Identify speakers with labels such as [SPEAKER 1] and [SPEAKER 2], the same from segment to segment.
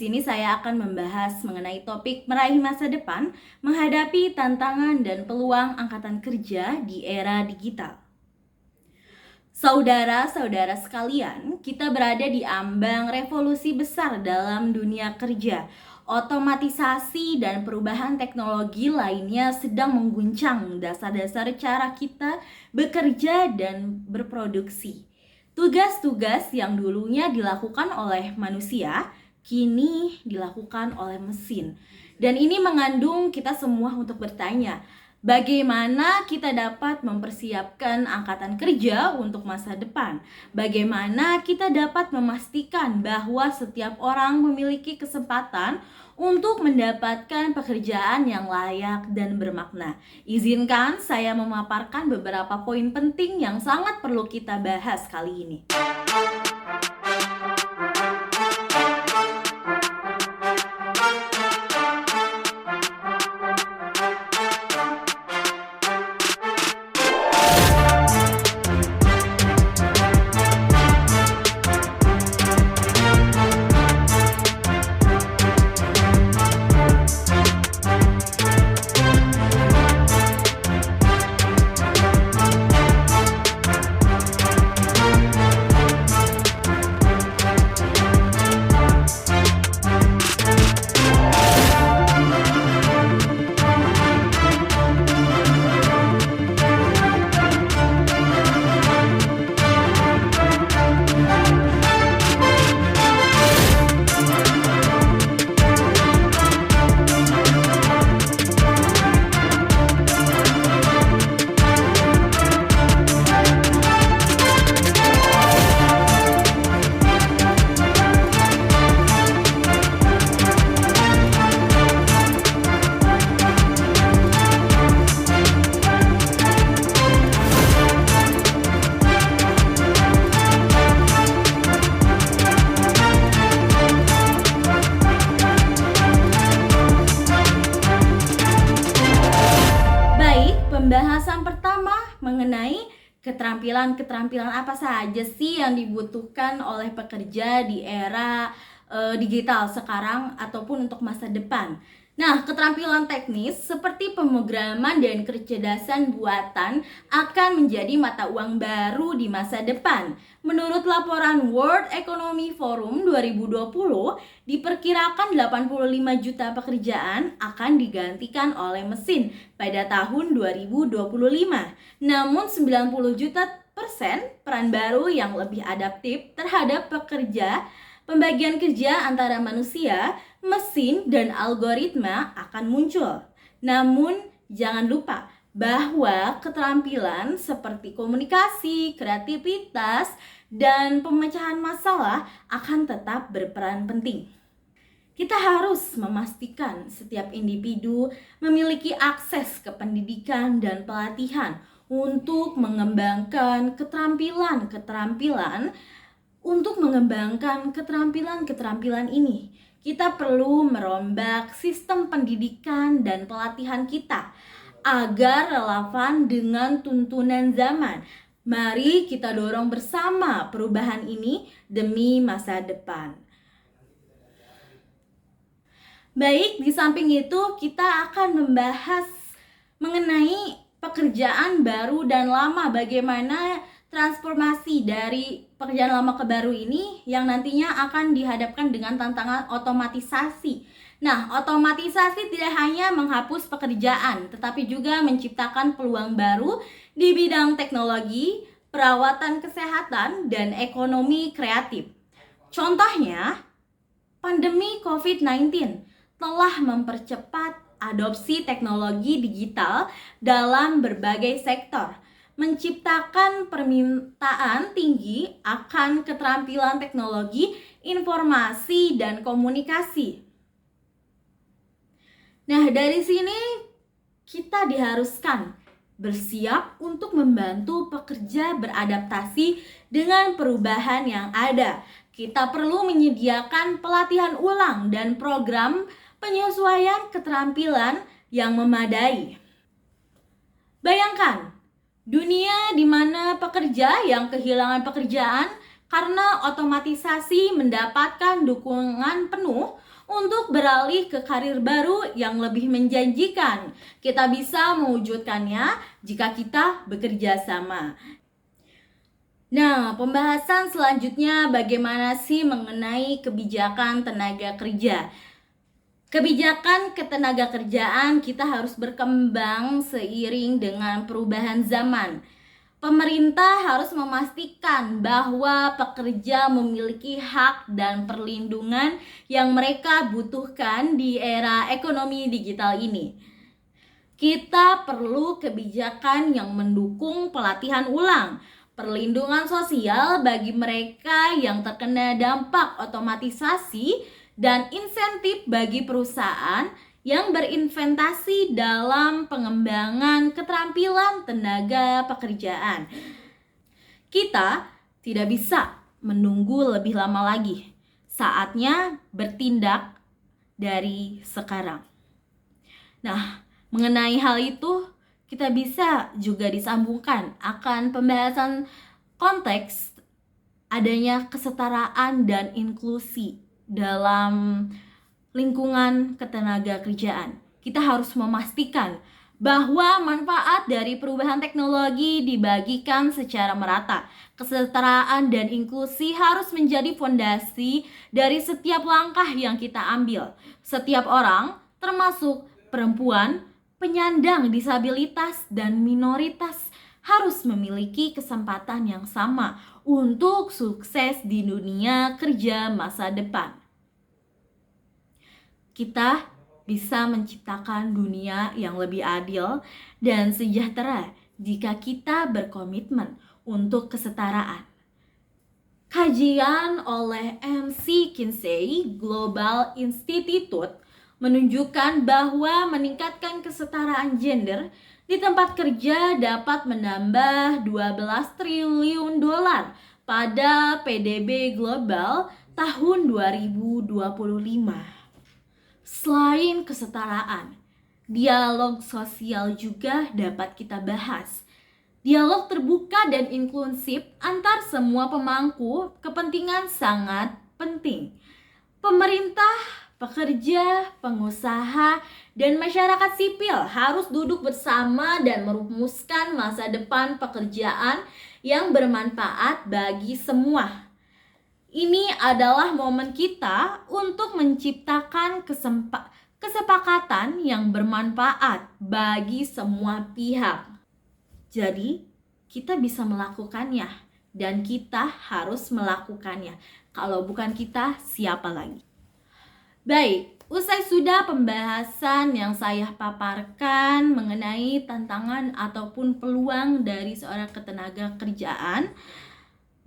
[SPEAKER 1] sini saya akan membahas mengenai topik meraih masa depan, menghadapi tantangan dan peluang angkatan kerja di era digital. Saudara-saudara sekalian, kita berada di ambang revolusi besar dalam dunia kerja. Otomatisasi dan perubahan teknologi lainnya sedang mengguncang dasar-dasar cara kita bekerja dan berproduksi. Tugas-tugas yang dulunya dilakukan oleh manusia, kini dilakukan oleh mesin. Dan ini mengandung kita semua untuk bertanya, bagaimana kita dapat mempersiapkan angkatan kerja untuk masa depan? Bagaimana kita dapat memastikan bahwa setiap orang memiliki kesempatan untuk mendapatkan pekerjaan yang layak dan bermakna? Izinkan saya memaparkan beberapa poin penting yang sangat perlu kita bahas kali ini. Pembahasan pertama mengenai keterampilan apa saja sih yang dibutuhkan oleh pekerja di era digital sekarang ataupun untuk masa depan. Nah, keterampilan teknis seperti pemrograman dan kecerdasan buatan akan menjadi mata uang baru di masa depan. Menurut laporan World Economic Forum 2020, diperkirakan 85 juta pekerjaan akan digantikan oleh mesin pada tahun 2025. Namun 90 juta persen peran baru yang lebih adaptif terhadap pembagian kerja antara manusia, mesin, dan algoritma akan muncul. Namun, jangan lupa bahwa keterampilan seperti komunikasi, kreativitas, dan pemecahan masalah akan tetap berperan penting. Kita harus memastikan setiap individu memiliki akses ke pendidikan dan pelatihan untuk mengembangkan keterampilan ini. Kita perlu merombak sistem pendidikan dan pelatihan kita agar relevan dengan tuntunan zaman. Mari kita dorong bersama perubahan ini demi masa depan. Baik, di samping itu kita akan membahas mengenai pekerjaan baru dan lama, bagaimana transformasi dari pekerjaan lama ke baru ini yang nantinya akan dihadapkan dengan tantangan otomatisasi. Nah, otomatisasi tidak hanya menghapus pekerjaan, tetapi juga menciptakan peluang baru di bidang teknologi, perawatan kesehatan, dan ekonomi kreatif. Contohnya, pandemi COVID-19 telah mempercepat adopsi teknologi digital dalam berbagai sektor, menciptakan permintaan tinggi akan keterampilan teknologi, informasi, dan komunikasi. Nah, dari sini kita diharuskan bersiap untuk membantu pekerja beradaptasi dengan perubahan yang ada. Kita perlu menyediakan pelatihan ulang dan program penyesuaian keterampilan yang memadai. Bayangkan dunia di mana pekerja yang kehilangan pekerjaan karena otomatisasi mendapatkan dukungan penuh untuk beralih ke karir baru yang lebih menjanjikan. Kita bisa mewujudkannya jika kita bekerja sama. Nah, pembahasan selanjutnya bagaimana sih mengenai kebijakan tenaga kerja. Kebijakan ketenagakerjaan kita harus berkembang seiring dengan perubahan zaman. Pemerintah harus memastikan bahwa pekerja memiliki hak dan perlindungan yang mereka butuhkan di era ekonomi digital ini. Kita perlu kebijakan yang mendukung pelatihan ulang, perlindungan sosial bagi mereka yang terkena dampak otomatisasi, dan insentif bagi perusahaan yang berinvestasi dalam pengembangan keterampilan tenaga pekerjaan. Kita tidak bisa menunggu lebih lama lagi. Saatnya bertindak dari sekarang. Nah, mengenai hal itu, kita bisa juga disambungkan akan pembahasan konteks adanya kesetaraan dan inklusi dalam lingkungan ketenagakerjaan. Kita harus memastikan bahwa manfaat dari perubahan teknologi dibagikan secara merata. Kesetaraan dan inklusi harus menjadi fondasi dari setiap langkah yang kita ambil. Setiap orang, termasuk perempuan, penyandang disabilitas, dan minoritas, harus memiliki kesempatan yang sama untuk sukses di dunia kerja masa depan. Kita bisa menciptakan dunia yang lebih adil dan sejahtera jika kita berkomitmen untuk kesetaraan. Kajian oleh McKinsey Global Institute menunjukkan bahwa meningkatkan kesetaraan gender di tempat kerja dapat menambah 12 triliun dolar pada PDB global tahun 2025. Selain kesetaraan, dialog sosial juga dapat kita bahas. Dialog terbuka dan inklusif antar semua pemangku kepentingan sangat penting. Pemerintah, pekerja, pengusaha, dan masyarakat sipil harus duduk bersama dan merumuskan masa depan pekerjaan yang bermanfaat bagi semua. Ini adalah momen kita untuk menciptakan kesepakatan yang bermanfaat bagi semua pihak. Jadi, kita bisa melakukannya dan kita harus melakukannya. Kalau bukan kita, siapa lagi? Baik, usai sudah pembahasan yang saya paparkan mengenai tantangan ataupun peluang dari seorang ketenaga kerjaan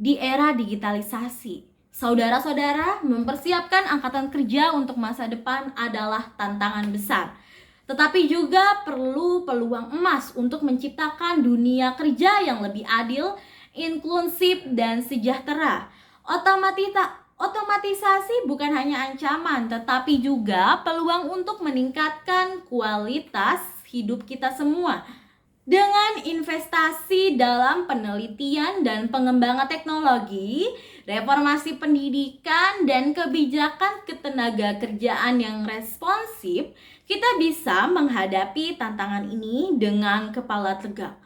[SPEAKER 1] di era digitalisasi. Saudara-saudara, mempersiapkan angkatan kerja untuk masa depan adalah tantangan besar. Tetapi juga perlu peluang emas untuk menciptakan dunia kerja yang lebih adil, inklusif, dan sejahtera. Otomatisasi bukan hanya ancaman, tetapi juga peluang untuk meningkatkan kualitas hidup kita semua. Dengan investasi dalam penelitian dan pengembangan teknologi, reformasi pendidikan, dan kebijakan ketenagakerjaan yang responsif, kita bisa menghadapi tantangan ini dengan kepala tegak.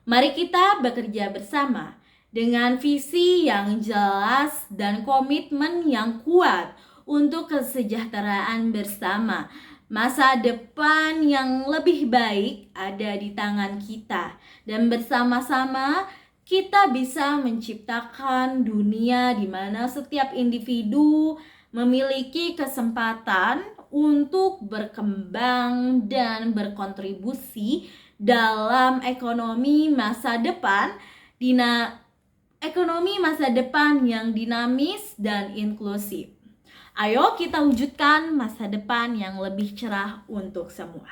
[SPEAKER 1] Mari kita bekerja bersama dengan visi yang jelas dan komitmen yang kuat untuk kesejahteraan bersama. Masa depan yang lebih baik ada di tangan kita, dan bersama-sama kita bisa menciptakan dunia di mana setiap individu memiliki kesempatan untuk berkembang dan berkontribusi dalam ekonomi masa depan, ekonomi masa depan yang dinamis dan inklusif. Ayo kita wujudkan masa depan yang lebih cerah untuk semua.